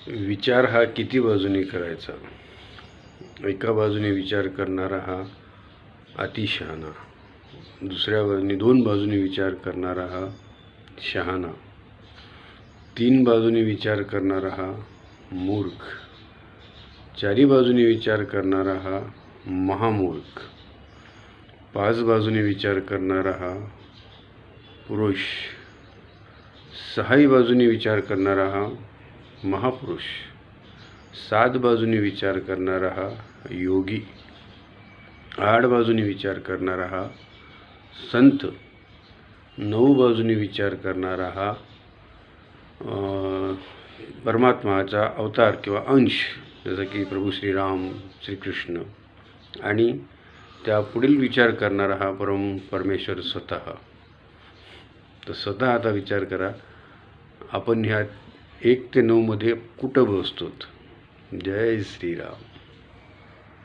विचार हा किती बाजूनी करायचा? एका बाजूने विचार करणारा हा अतिशहाणा, दुसऱ्या बाजूने 2 बाजूने विचार करणारा हा शहाणा, 3 बाजूने विचार करणारा हा मूर्ख, 4 बाजूने विचार करणारा हा महामूर्ख, 5 बाजूने विचार करणारा हा पुरुष, 6 बाजूने विचार करणारा हा महापुरुष, 7 बाजूने विचार करणारा हा योगी, 8 बाजूने विचार करणारा हा संत, 9 बाजूने विचार करणारा हा परमात्माचा अवतार किंवा अंश, जसं की प्रभू श्रीराम, श्रीकृष्ण, आणि त्या पुढील विचार करणारा हा परमेश्वर स्वतः. तर स्वतः आता विचार करा, आपण ह्या 1 ते 9 मध्ये कुठं बसतो. जय श्रीराम.